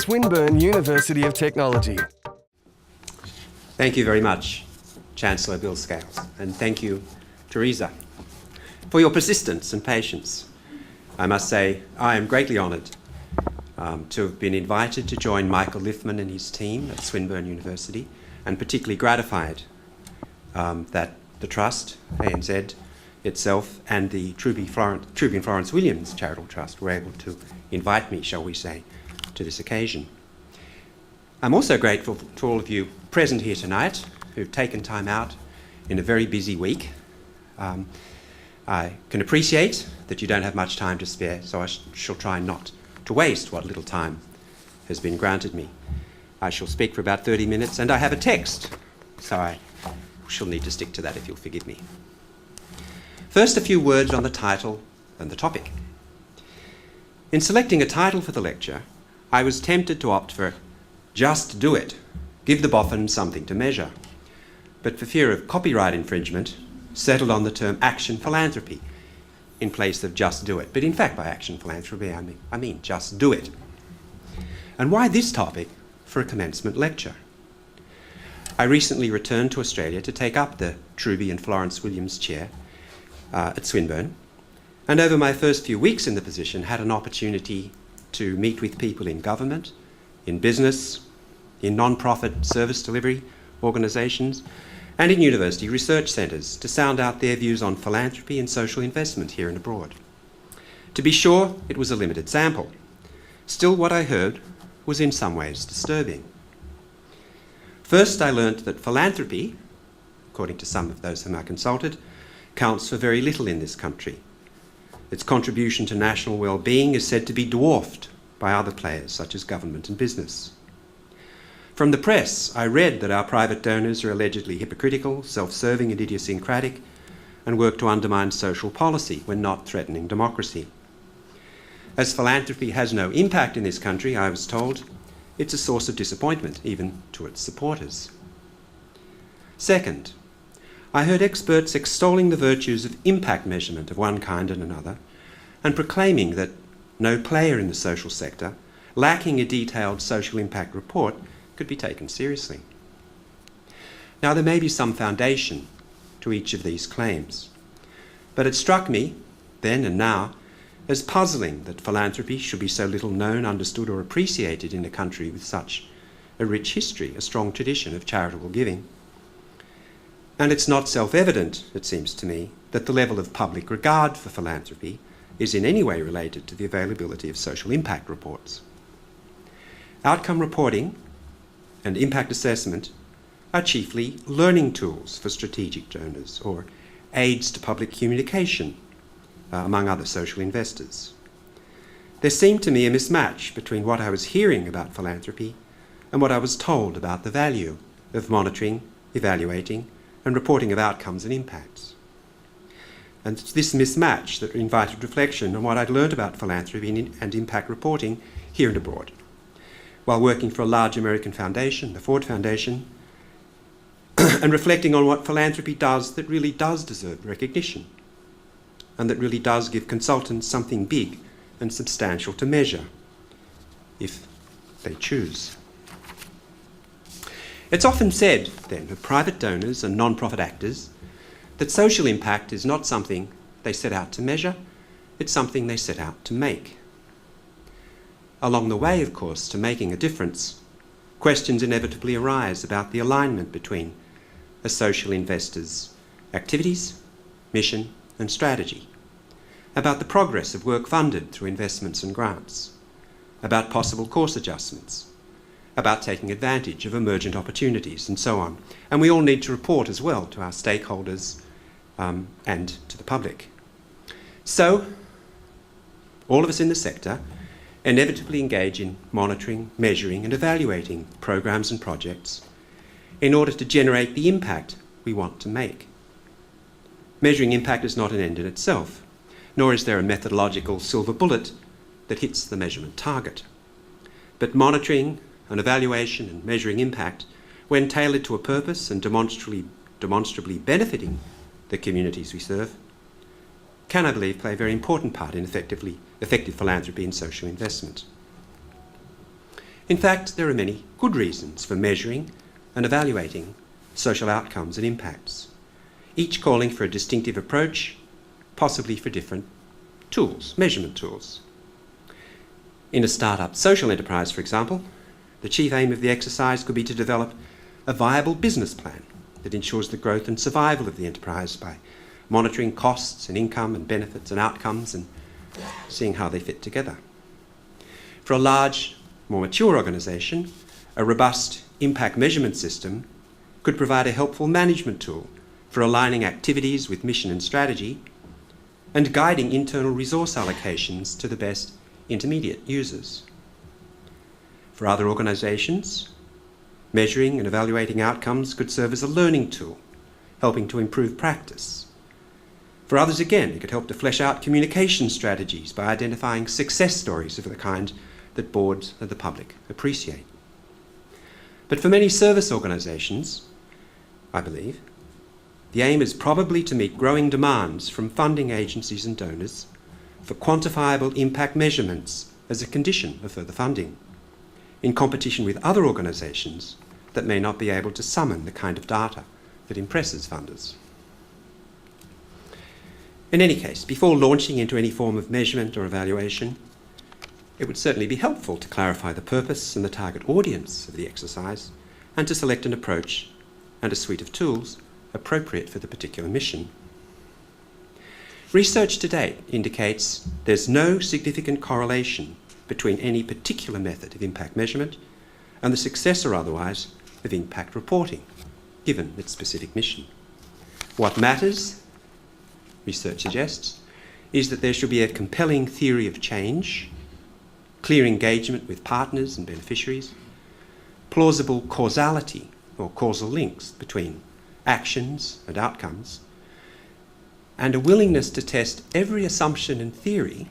Swinburne University of Technology. Thank you very much, Chancellor Bill Scales, and thank you, Teresa, for your persistence and patience. I must say I am greatly honoured to have been invited to join Michael Liffman and his team at Swinburne University, and particularly gratified that the Trust, ANZ itself, and the Trubie Florence Williams Charitable Trust were able to invite me, shall we say, to this occasion. I'm also grateful to all of you present here tonight who've taken time out in a very busy week. I can appreciate that you don't have much time to spare, so I shall try not to waste what little time has been granted me. I shall speak for about 30 minutes, and I have a text, so I shall need to stick to that if you'll forgive me. First, a few words on the title and the topic. In selecting a title for the lecture, I was tempted to opt for Just Do It, give the boffin something to measure, but for fear of copyright infringement, settled on the term Action Philanthropy in place of Just Do It. But in fact, by Action Philanthropy, I mean Just Do It. And why this topic for a commencement lecture? I recently returned to Australia to take up the Trubie and Florence Williams chair at Swinburne, and over my first few weeks in the position had an opportunity to meet with people in government, in business, in non-profit service delivery organisations, and in university research centres to sound out their views on philanthropy and social investment here and abroad. To be sure, it was a limited sample. Still, what I heard was in some ways disturbing. First, I learnt that philanthropy, according to some of those whom I consulted, counts for very little in this country. Its contribution to national well-being is said to be dwarfed by other players such as government and business. From the press, I read that our private donors are allegedly hypocritical, self-serving and idiosyncratic, and work to undermine social policy when not threatening democracy. As philanthropy has no impact in this country, I was told, it's a source of disappointment, even to its supporters. Second, I heard experts extolling the virtues of impact measurement of one kind and another, and proclaiming that no player in the social sector, lacking a detailed social impact report, could be taken seriously. Now, there may be some foundation to each of these claims, but it struck me, then and now, as puzzling that philanthropy should be so little known, understood or appreciated in a country with such a rich history, a strong tradition of charitable giving. And it's not self-evident, it seems to me, that the level of public regard for philanthropy is in any way related to the availability of social impact reports. Outcome reporting and impact assessment are chiefly learning tools for strategic donors or aids to public communication, among other social investors. There seemed to me a mismatch between what I was hearing about philanthropy and what I was told about the value of monitoring, evaluating, and reporting of outcomes and impacts. And it's this mismatch that invited reflection on what I'd learned about philanthropy and impact reporting here and abroad. While working for a large American foundation, the Ford Foundation, and reflecting on what philanthropy does that really does deserve recognition, and that really does give consultants something big and substantial to measure, if they choose. It's often said, then, of private donors and non-profit actors that social impact is not something they set out to measure, it's something they set out to make. Along the way, of course, to making a difference, questions inevitably arise about the alignment between a social investor's activities, mission, and strategy, about the progress of work funded through investments and grants, about possible course adjustments, about taking advantage of emergent opportunities, and so on. And we all need to report as well to our stakeholders and to the public. So, all of us in the sector inevitably engage in monitoring, measuring, and evaluating programs and projects in order to generate the impact we want to make. Measuring impact is not an end in itself, nor is there a methodological silver bullet that hits the measurement target. But monitoring, and evaluation and measuring impact, when tailored to a purpose and demonstrably benefiting the communities we serve, can, I believe, play a very important part in effective philanthropy and social investment. In fact, there are many good reasons for measuring and evaluating social outcomes and impacts, each calling for a distinctive approach, possibly for different tools, measurement tools. In a startup social enterprise, for example, the chief aim of the exercise could be to develop a viable business plan that ensures the growth and survival of the enterprise by monitoring costs and income and benefits and outcomes and seeing how they fit together. For a large, more mature organisation, a robust impact measurement system could provide a helpful management tool for aligning activities with mission and strategy and guiding internal resource allocations to the best intermediate users. For other organisations, measuring and evaluating outcomes could serve as a learning tool, helping to improve practice. For others again, it could help to flesh out communication strategies by identifying success stories of the kind that boards and the public appreciate. But for many service organisations, I believe, the aim is probably to meet growing demands from funding agencies and donors for quantifiable impact measurements as a condition of further funding, in competition with other organisations that may not be able to summon the kind of data that impresses funders. In any case, before launching into any form of measurement or evaluation, it would certainly be helpful to clarify the purpose and the target audience of the exercise and to select an approach and a suite of tools appropriate for the particular mission. Research to date indicates there's no significant correlation between any particular method of impact measurement and the success or otherwise of impact reporting, given its specific mission. What matters, research suggests, is that there should be a compelling theory of change, clear engagement with partners and beneficiaries, plausible causality or causal links between actions and outcomes, and a willingness to test every assumption and theory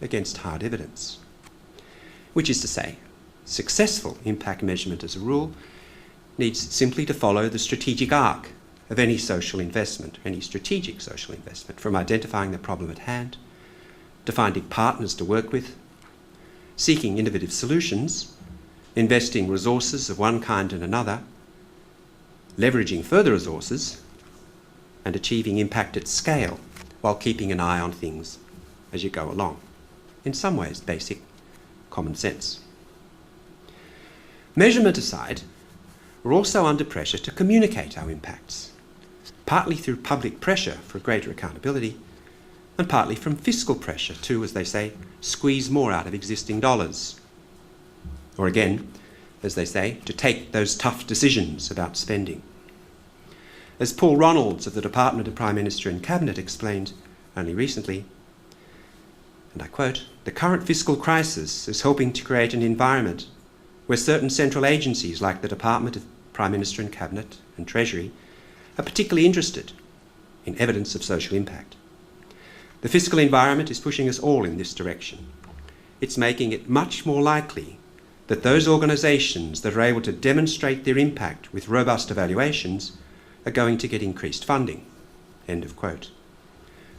against hard evidence. Which is to say, successful impact measurement as a rule needs simply to follow the strategic arc of any social investment, any strategic social investment, from identifying the problem at hand, to finding partners to work with, seeking innovative solutions, investing resources of one kind and another, leveraging further resources, and achieving impact at scale while keeping an eye on things as you go along. In some ways, basic common sense. Measurement aside, we're also under pressure to communicate our impacts, partly through public pressure for greater accountability, and partly from fiscal pressure to, as they say, squeeze more out of existing dollars. Or again, as they say, to take those tough decisions about spending. As Paul Ronalds of the Department of Prime Minister and Cabinet explained only recently, and I quote, "The current fiscal crisis is helping to create an environment where certain central agencies like the Department of Prime Minister and Cabinet and Treasury are particularly interested in evidence of social impact. The fiscal environment is pushing us all in this direction. It's making it much more likely that those organisations that are able to demonstrate their impact with robust evaluations are going to get increased funding." End of quote.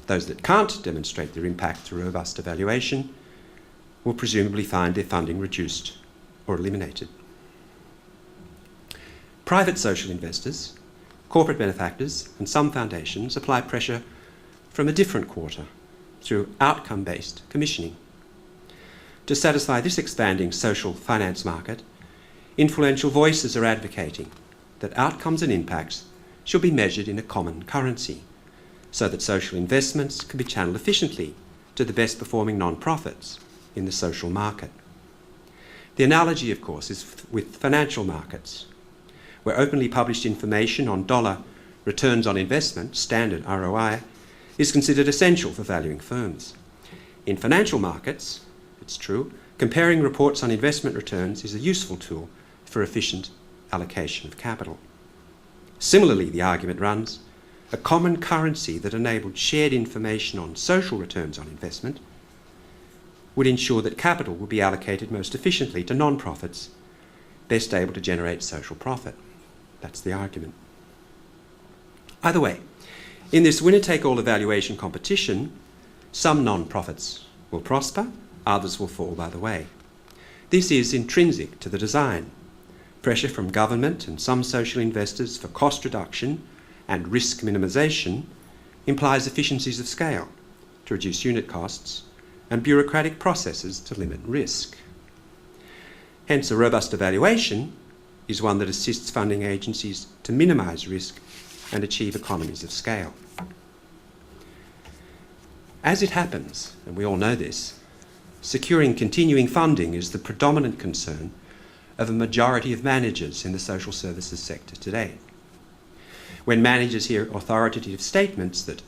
Those that can't demonstrate their impact through robust evaluation will presumably find their funding reduced or eliminated. Private social investors, corporate benefactors, and some foundations apply pressure from a different quarter through outcome-based commissioning. To satisfy this expanding social finance market, influential voices are advocating that outcomes and impacts should be measured in a common currency, so that social investments can be channeled efficiently to the best performing non-profits in the social market. The analogy, of course, is with financial markets, where openly published information on dollar returns on investment, standard ROI, is considered essential for valuing firms. In financial markets, it's true, comparing reports on investment returns is a useful tool for efficient allocation of capital. Similarly, the argument runs, a common currency that enabled shared information on social returns on investment would ensure that capital would be allocated most efficiently to non-profits best able to generate social profit. That's the argument. Either way, in this winner-take-all evaluation competition, some non-profits will prosper, others will fall by the way. This is intrinsic to the design. Pressure from government and some social investors for cost reduction and risk minimisation implies efficiencies of scale to reduce unit costs and bureaucratic processes to limit risk. Hence, a robust evaluation is one that assists funding agencies to minimise risk and achieve economies of scale. As it happens, and we all know this, securing continuing funding is the predominant concern of a majority of managers in the social services sector today. When managers hear authoritative statements that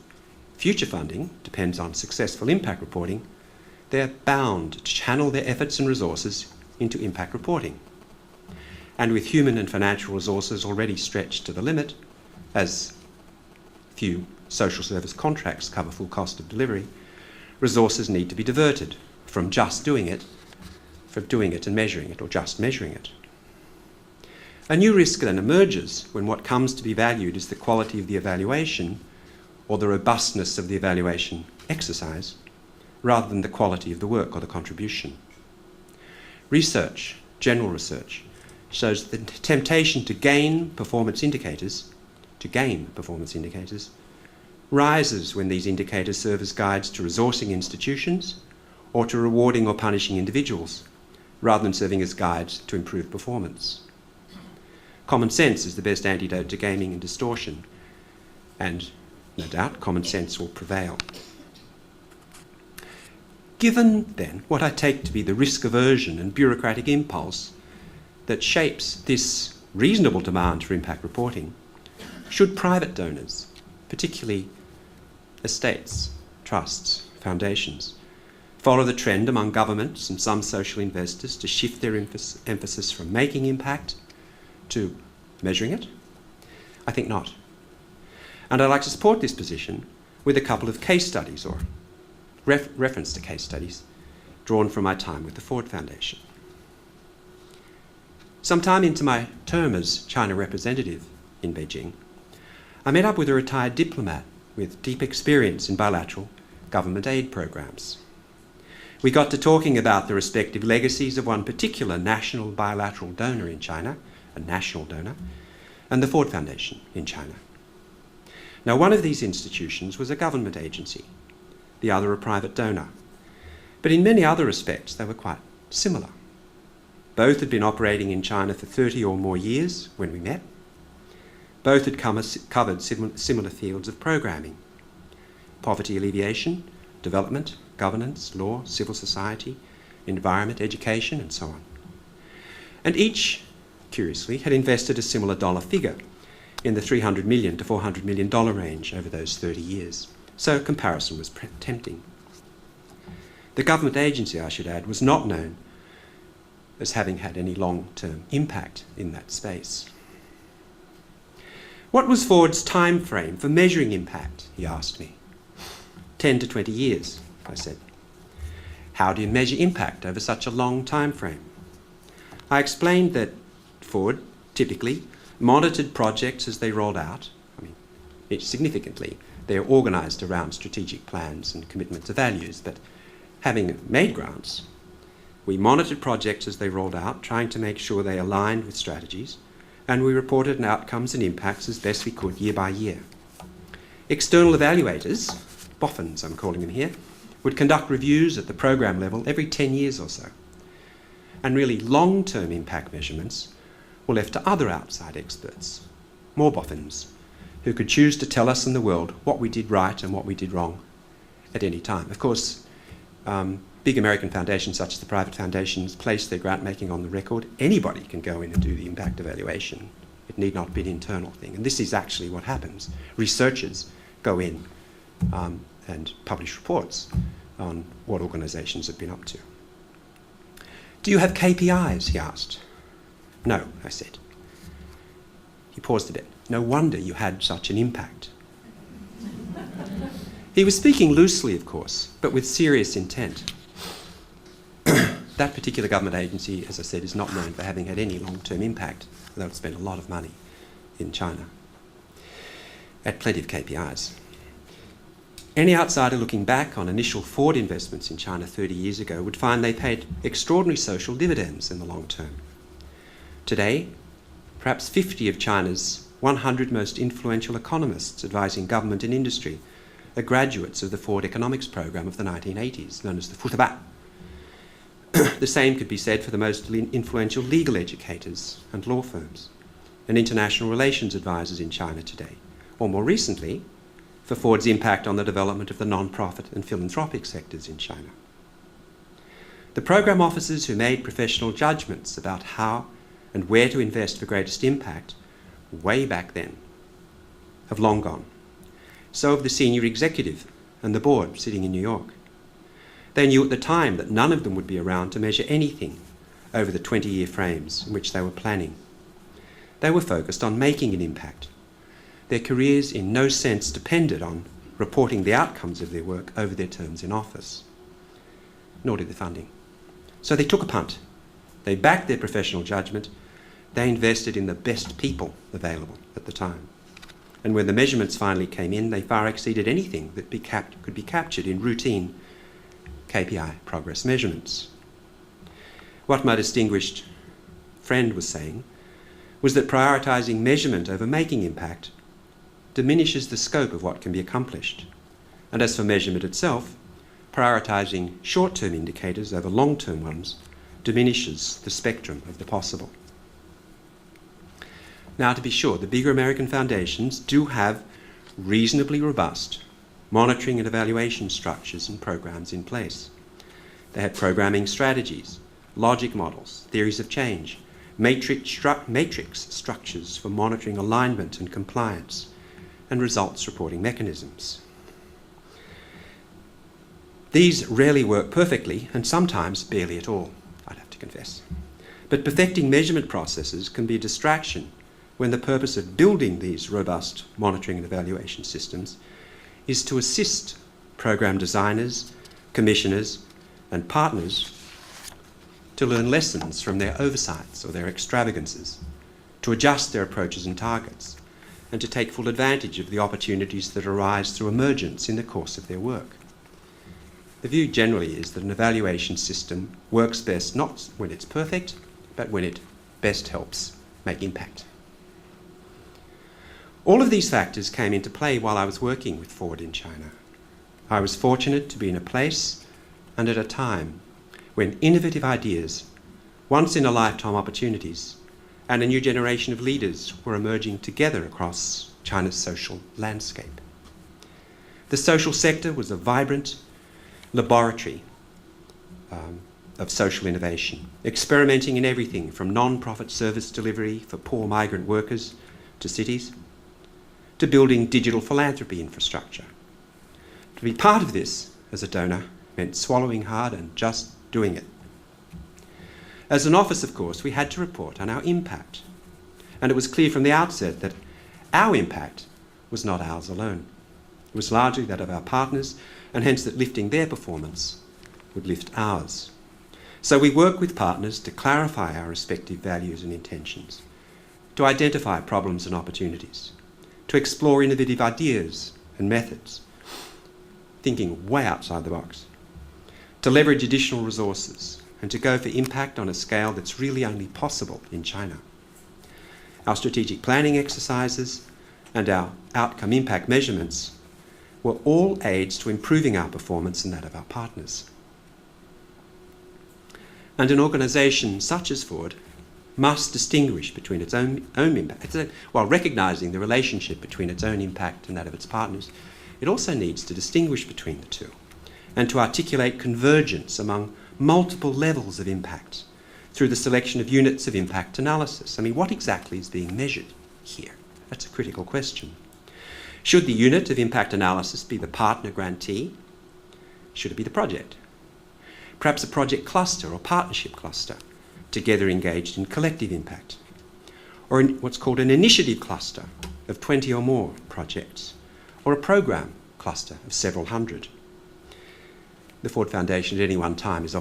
future funding depends on successful impact reporting, they're bound to channel their efforts and resources into impact reporting. And with human and financial resources already stretched to the limit, as few social service contracts cover full cost of delivery, resources need to be diverted from just doing it, from doing it and measuring it, or just measuring it. A new risk then emerges when what comes to be valued is the quality of the evaluation or the robustness of the evaluation exercise, rather than the quality of the work or the contribution. Research, general research, shows that the temptation to gain performance indicators, rises when these indicators serve as guides to resourcing institutions or to rewarding or punishing individuals, rather than serving as guides to improve performance. Common sense is the best antidote to gaming and distortion, and no doubt common sense will prevail. Given, then, what I take to be the risk aversion and bureaucratic impulse that shapes this reasonable demand for impact reporting, should private donors, particularly estates, trusts, foundations, follow the trend among governments and some social investors to shift their emphasis from making impact to measuring it? I think not. And I'd like to support this position with a couple of case studies, or reference to case studies, drawn from my time with the Ford Foundation. Sometime into my term as China representative in Beijing, I met up with a retired diplomat with deep experience in bilateral government aid programs. We got to talking about the respective legacies of one particular national bilateral donor in China, a national donor, and the Ford Foundation in China. Now, one of these institutions was a government agency, the other a private donor. But in many other respects, they were quite similar. Both had been operating in China for 30 or more years when we met. Both had covered similar fields of programming: poverty alleviation, development, governance, law, civil society, environment, education, and so on. And each, curiously, had invested a similar dollar figure in the $300 million to $400 million range over those 30 years. So comparison was tempting. The government agency, I should add, was not known as having had any long-term impact in that space. What was Ford's time frame for measuring impact, he asked me. 10 to 20 years, I said. How do you measure impact over such a long time frame? I explained that Ford typically monitored projects as they rolled out. Significantly, they are organised around strategic plans and commitment to values, but having made grants, we monitored projects as they rolled out, trying to make sure they aligned with strategies, and we reported on outcomes and impacts as best we could year by year. External evaluators, boffins I'm calling them here, would conduct reviews at the program level every 10 years or so. And really long-term impact measurements were left to other outside experts, more boffins, who could choose to tell us and the world what we did right and what we did wrong at any time. Of course, big American foundations such as the private foundations place their grant making on the record. Anybody can go in and do the impact evaluation. It need not be an internal thing. And this is actually what happens. Researchers go in and publish reports on what organisations have been up to. Do you have KPIs? He asked. No, I said. He paused a bit. No wonder you had such an impact. He was speaking loosely, of course, but with serious intent. That particular government agency, as I said, is not known for having had any long-term impact, although it spent a lot of money in China. Had plenty of KPIs. Any outsider looking back on initial Ford investments in China 30 years ago would find they paid extraordinary social dividends in the long term. Today, perhaps 50 of China's 100 most influential economists advising government and industry are graduates of the Ford economics program of the 1980s, known as the Futaba. The same could be said for the most influential legal educators and law firms and international relations advisors in China today, or more recently, for Ford's impact on the development of the non-profit and philanthropic sectors in China. The program officers who made professional judgments about how and where to invest for greatest impact way back then have long gone. So have the senior executive and the board sitting in New York. They knew at the time that none of them would be around to measure anything over the 20-year frames in which they were planning. They were focused on making an impact. Their careers in no sense depended on reporting the outcomes of their work over their terms in office, nor did the funding. So they took a punt. They backed their professional judgment. They invested in the best people available at the time. And when the measurements finally came in, they far exceeded anything that could be captured in routine KPI progress measurements. What my distinguished friend was saying was that prioritising measurement over making impact diminishes the scope of what can be accomplished. And as for measurement itself, prioritising short-term indicators over long-term ones diminishes the spectrum of the possible. Now, to be sure, the bigger American foundations do have reasonably robust monitoring and evaluation structures and programs in place. They have programming strategies, logic models, theories of change, matrix structures for monitoring alignment and compliance, and results reporting mechanisms. These rarely work perfectly, and sometimes barely at all, I'd have to confess. But perfecting measurement processes can be a distraction when the purpose of building these robust monitoring and evaluation systems is to assist program designers, commissioners, and partners to learn lessons from their oversights or their extravagances, to adjust their approaches and targets, and to take full advantage of the opportunities that arise through emergence in the course of their work. The view generally is that an evaluation system works best not when it's perfect, but when it best helps make impact. All of these factors came into play while I was working with Ford in China. I was fortunate to be in a place and at a time when innovative ideas, once-in-a-lifetime opportunities, and a new generation of leaders were emerging together across China's social landscape. The social sector was a vibrant laboratory of social innovation, experimenting in everything from non-profit service delivery for poor migrant workers to cities, to building digital philanthropy infrastructure. To be part of this as a donor meant swallowing hard and just doing it. As an office, of course, we had to report on our impact, and it was clear from the outset that our impact was not ours alone. It was largely that of our partners, and hence that lifting their performance would lift ours. So we work with partners to clarify our respective values and intentions, to identify problems and opportunities, to explore innovative ideas and methods, thinking way outside the box, to leverage additional resources, and to go for impact on a scale that's really only possible in China. Our strategic planning exercises and our outcome impact measurements were all aids to improving our performance and that of our partners. And an organisation such as Ford must distinguish between its own impact. While recognising the relationship between its own impact and that of its partners, it also needs to distinguish between the two and to articulate convergence among multiple levels of impact through the selection of units of impact analysis. I mean, what exactly is being measured here? That's a critical question. Should the unit of impact analysis be the partner grantee? Should it be the project? Perhaps a project cluster or partnership cluster, together engaged in collective impact, or in what's called an initiative cluster of 20 or more projects, or a program cluster of several hundred. The Ford Foundation at any one time is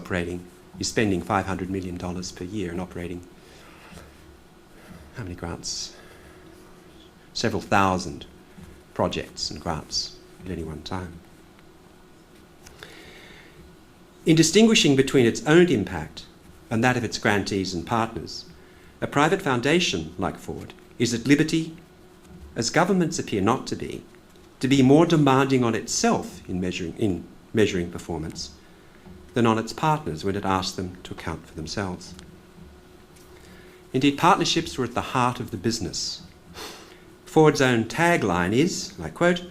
spending $500 million per year and operating, how many grants? Several thousand projects and grants at any one time. In distinguishing between its own impact and that of its grantees and partners, a private foundation like Ford is at liberty, as governments appear not to be more demanding on itself in measuring performance than on its partners when it asks them to account for themselves. Indeed, partnerships were at the heart of the business. Ford's own tagline is, and I quote,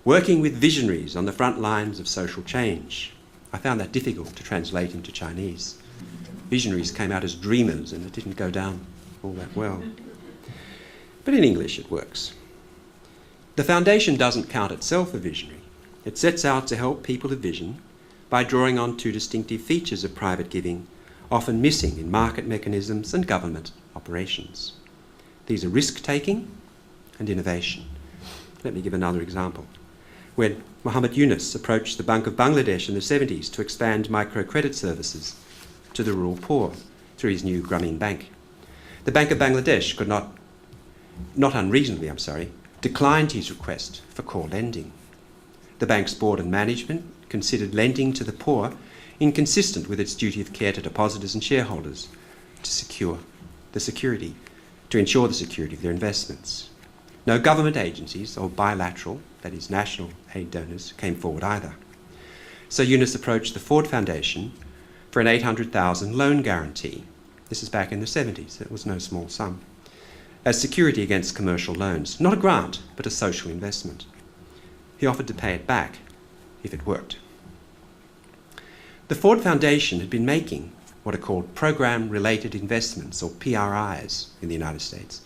"Working with visionaries on the front lines of social change." I found that difficult to translate into Chinese. Visionaries came out as dreamers, and it didn't go down all that well. But in English it works. The foundation doesn't count itself a visionary. It sets out to help people of vision by drawing on two distinctive features of private giving, often missing in market mechanisms and government operations. These are risk-taking and innovation. Let me give another example. When Muhammad Yunus approached the Bank of Bangladesh in the 70s to expand microcredit services to the rural poor through his new Grameen Bank, the Bank of Bangladesh could not unreasonably, declined his request for core lending. The bank's board and management considered lending to the poor inconsistent with its duty of care to depositors and shareholders to ensure the security of their investments. No government agencies or bilateral, that is national aid donors, came forward either. So Yunus approached the Ford Foundation for an $800,000 loan guarantee. This is back in the 70s. It was no small sum. As security against commercial loans, not a grant, but a social investment. He offered to pay it back if it worked. The Ford Foundation had been making what are called program-related investments, or PRIs, in the United States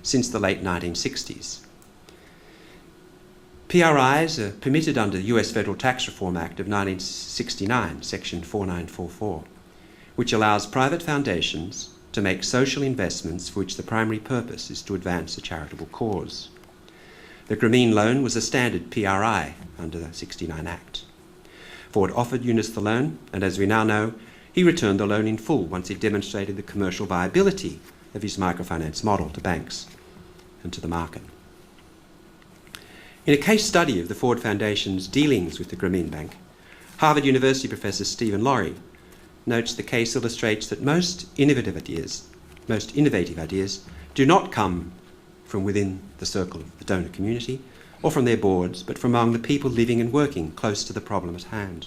since the late 1960s. PRIs are permitted under the US Federal Tax Reform Act of 1969, Section 4944, which allows private foundations to make social investments for which the primary purpose is to advance a charitable cause. The Grameen loan was a standard PRI under the 69 Act. Ford offered Yunus the loan, and as we now know, he returned the loan in full once he demonstrated the commercial viability of his microfinance model to banks and to the market. In a case study of the Ford Foundation's dealings with the Grameen Bank, Harvard University professor Stephen Laurie notes the case illustrates that most innovative ideas do not come from within the circle of the donor community or from their boards, but from among the people living and working close to the problem at hand.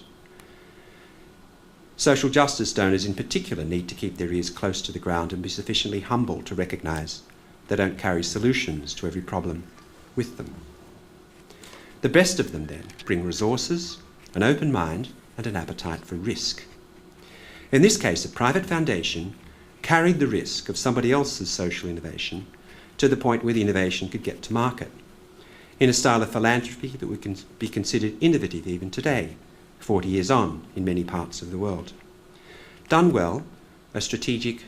Social justice donors in particular need to keep their ears close to the ground and be sufficiently humble to recognise they don't carry solutions to every problem with them. The best of them then bring resources, an open mind and an appetite for risk. In this case, a private foundation carried the risk of somebody else's social innovation to the point where the innovation could get to market, in a style of philanthropy that would be considered innovative even today, 40 years on in many parts of the world. Done well, a strategic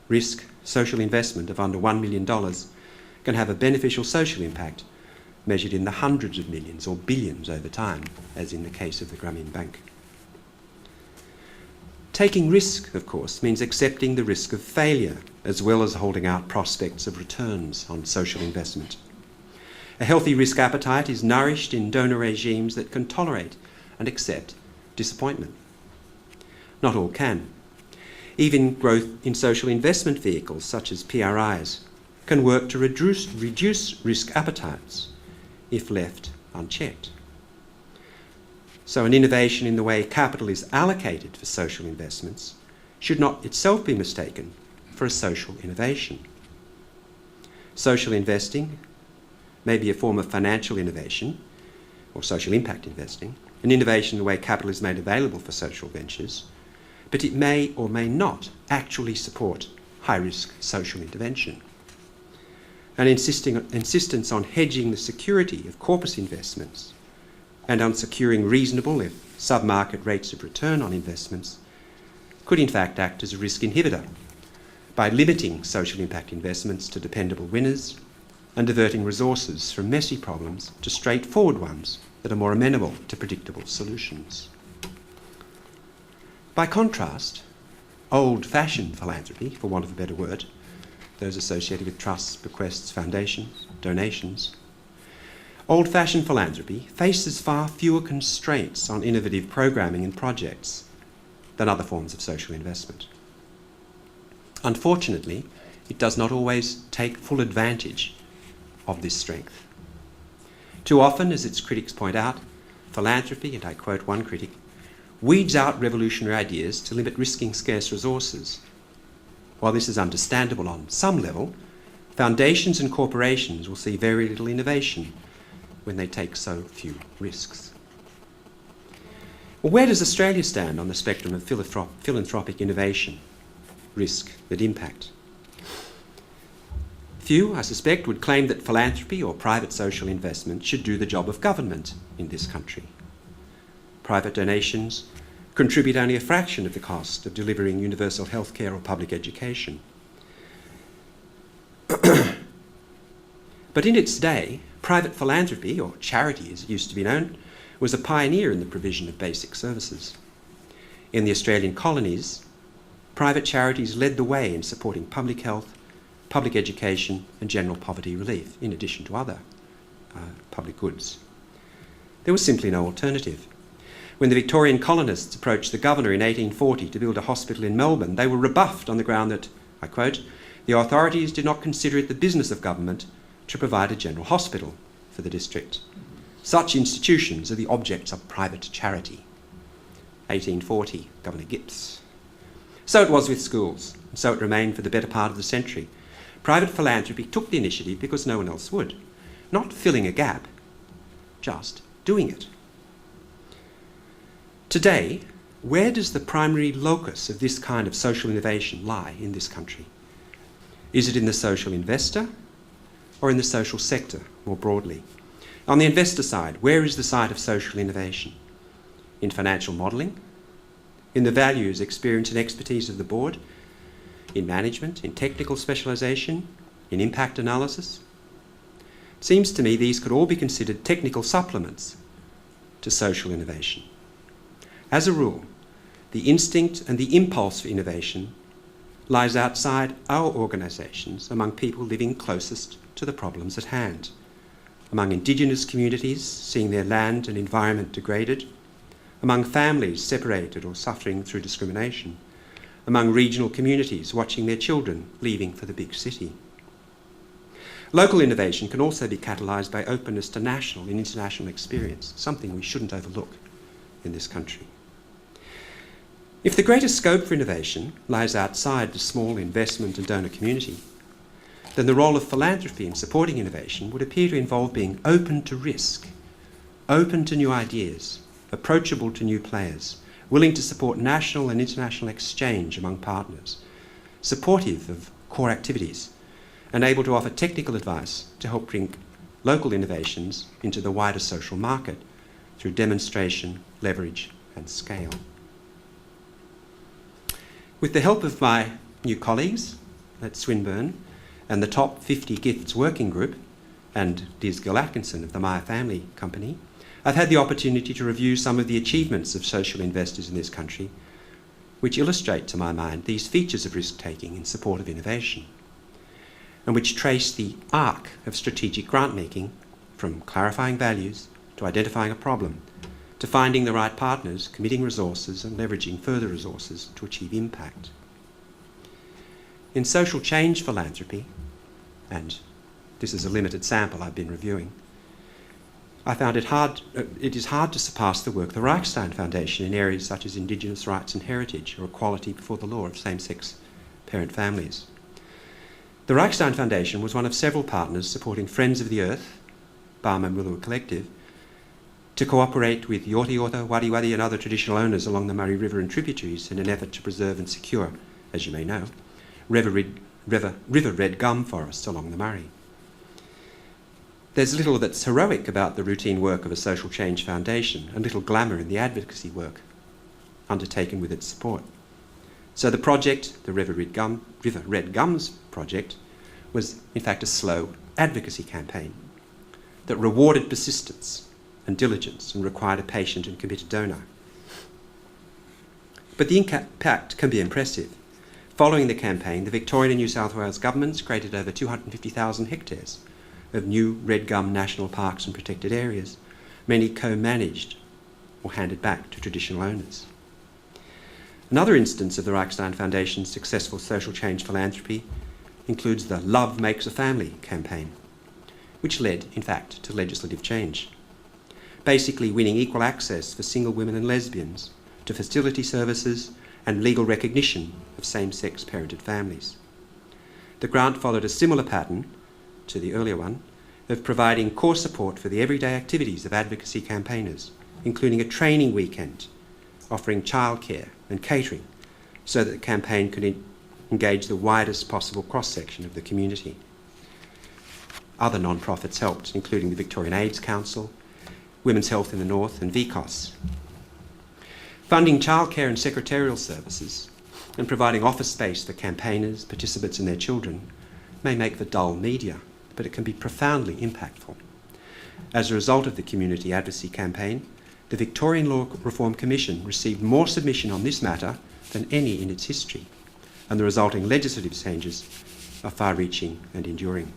risk social investment of under $1 million can have a beneficial social impact measured in the hundreds of millions or billions over time, as in the case of the Grameen Bank. Taking risk, of course, means accepting the risk of failure, as well as holding out prospects of returns on social investment. A healthy risk appetite is nourished in donor regimes that can tolerate and accept disappointment. Not all can. Even growth in social investment vehicles, such as PRIs, can work to reduce risk appetites if left unchecked. So an innovation in the way capital is allocated for social investments should not itself be mistaken for a social innovation. Social investing may be a form of financial innovation or social impact investing, an innovation in the way capital is made available for social ventures, but it may or may not actually support high-risk social intervention. An insistence on hedging the security of corpus investments and on securing reasonable, if sub-market rates of return on investments could in fact act as a risk inhibitor by limiting social impact investments to dependable winners and diverting resources from messy problems to straightforward ones that are more amenable to predictable solutions. By contrast, old-fashioned philanthropy, for want of a better word, those associated with trusts, bequests, foundations, donations, old-fashioned philanthropy faces far fewer constraints on innovative programming and projects than other forms of social investment. Unfortunately, it does not always take full advantage of this strength. Too often, as its critics point out, philanthropy, and I quote one critic, weeds out revolutionary ideas to limit risking scarce resources. While this is understandable on some level, foundations and corporations will see very little innovation when they take so few risks. Well, where does Australia stand on the spectrum of philanthropic innovation, risk and impact? Few, I suspect, would claim that philanthropy or private social investment should do the job of government in this country. Private donations contribute only a fraction of the cost of delivering universal health care or public education. But in its day, private philanthropy, or charity as it used to be known, was a pioneer in the provision of basic services. In the Australian colonies, private charities led the way in supporting public health, public education and general poverty relief, in addition to other public goods. There was simply no alternative. When the Victorian colonists approached the governor in 1840 to build a hospital in Melbourne, they were rebuffed on the ground that, I quote, the authorities did not consider it the business of government to provide a general hospital for the district. Such institutions are the objects of private charity. 1840, Governor Gipps. So it was with schools, and so it remained for the better part of the century. Private philanthropy took the initiative because no one else would. Not filling a gap, just doing it. Today, where does the primary locus of this kind of social innovation lie in this country? Is it in the social investor or in the social sector more broadly? On the investor side, where is the site of social innovation? In financial modelling? In the values, experience and expertise of the board? In management, in technical specialisation, in impact analysis? It seems to me these could all be considered technical supplements to social innovation. As a rule, the instinct and the impulse for innovation lies outside our organisations, among people living closest to the problems at hand, among Indigenous communities seeing their land and environment degraded, among families separated or suffering through discrimination, among regional communities watching their children leaving for the big city. Local innovation can also be catalysed by openness to national and international experience, something we shouldn't overlook in this country. If the greatest scope for innovation lies outside the small investment and donor community, then the role of philanthropy in supporting innovation would appear to involve being open to risk, open to new ideas, approachable to new players, willing to support national and international exchange among partners, supportive of core activities, and able to offer technical advice to help bring local innovations into the wider social market through demonstration, leverage, and scale. With the help of my new colleagues at Swinburne and the Top 50 Gifts Working Group and Diz Gill-Atkinson of the Meyer Family Company, I've had the opportunity to review some of the achievements of social investors in this country, which illustrate, to my mind, these features of risk-taking in support of innovation, and which trace the arc of strategic grant-making from clarifying values to identifying a problem, to finding the right partners, committing resources and leveraging further resources to achieve impact. In social change philanthropy, and this is a limited sample I've been reviewing, I found it is hard to surpass the work of the Reichstein Foundation in areas such as Indigenous rights and heritage or equality before the law of same-sex parent families. The Reichstein Foundation was one of several partners supporting Friends of the Earth, Barma Mulua Collective, to cooperate with Yorta Yorta, Wadi Wadi and other traditional owners along the Murray River and tributaries in an effort to preserve and secure, as you may know, river red gum forests along the Murray. There's little that's heroic about the routine work of a social change foundation and little glamour in the advocacy work undertaken with its support. So the project, the River Red Gums project, was in fact a slow advocacy campaign that rewarded persistence and diligence and required a patient and committed donor. But the impact can be impressive. Following the campaign, the Victorian and New South Wales governments created over 250,000 hectares of new red gum national parks and protected areas, many co-managed or handed back to traditional owners. Another instance of the Reichstein Foundation's successful social change philanthropy includes the Love Makes a Family campaign, which led, in fact, to legislative change, basically winning equal access for single women and lesbians to fertility services and legal recognition of same-sex parented families. The grant followed a similar pattern to the earlier one of providing core support for the everyday activities of advocacy campaigners, including a training weekend, offering childcare and catering so that the campaign could engage the widest possible cross-section of the community. Other non-profits helped, including the Victorian AIDS Council, Women's Health in the North and VCOS. Funding childcare and secretarial services and providing office space for campaigners, participants and their children may make for dull media, but it can be profoundly impactful. As a result of the community advocacy campaign, the Victorian Law Reform Commission received more submission on this matter than any in its history, and the resulting legislative changes are far-reaching and enduring.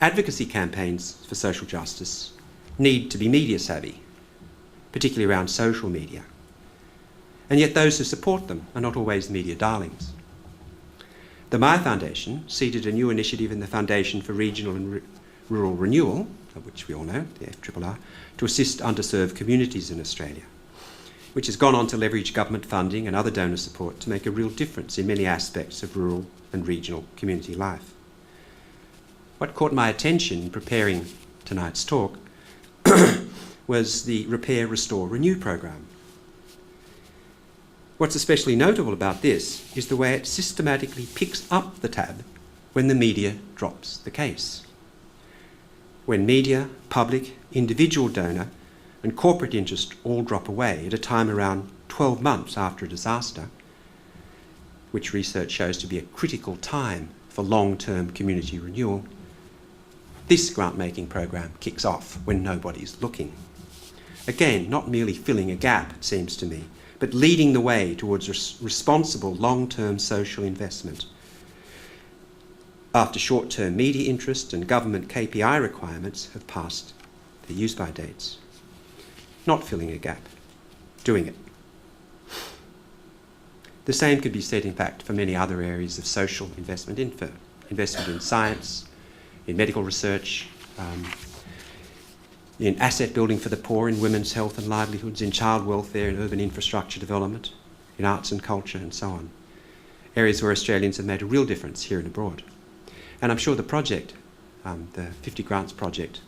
Advocacy campaigns for social justice need to be media savvy, particularly around social media, and yet those who support them are not always media darlings. The Myer Foundation seeded a new initiative in the Foundation for Regional and Rural Renewal, of which we all know, the FRRR, to assist underserved communities in Australia, which has gone on to leverage government funding and other donor support to make a real difference in many aspects of rural and regional community life. What caught my attention in preparing tonight's talk was the Repair, Restore, Renew program. What's especially notable about this is the way it systematically picks up the tab when the media drops the case. When media, public, individual donor and corporate interest all drop away at a time around 12 months after a disaster, which research shows to be a critical time for long-term community renewal, this grant-making program kicks off when nobody's looking. Again, not merely filling a gap, it seems to me, but leading the way towards responsible long-term social investment. After short-term media interest and government KPI requirements have passed the use-by dates. Not filling a gap, doing it. The same could be said, in fact, for many other areas of social investment investment in science, in medical research, in asset building for the poor, in women's health and livelihoods, in child welfare and urban infrastructure development, in arts and culture and so on. Areas where Australians have made a real difference here and abroad. And I'm sure the project, the 50 Grants project,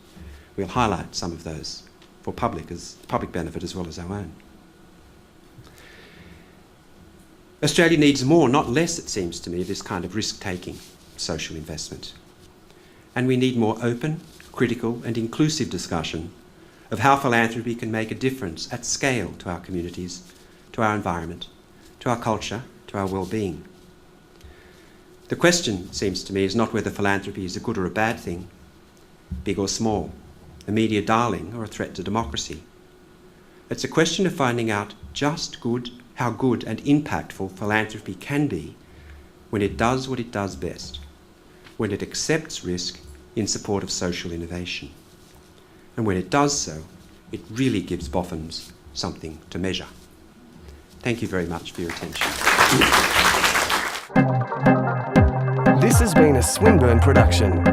will highlight some of those for public benefit as well as our own. Australia needs more, not less, it seems to me, of this kind of risk-taking social investment. And we need more open, critical and inclusive discussion of how philanthropy can make a difference at scale to our communities, to our environment, to our culture, to our well-being. The question, seems to me, is not whether philanthropy is a good or a bad thing, big or small, a media darling or a threat to democracy. It's a question of finding out how good and impactful philanthropy can be when it does what it does best, when it accepts risk in support of social innovation. And when it does so, it really gives boffins something to measure. Thank you very much for your attention. This has been a Swinburne production.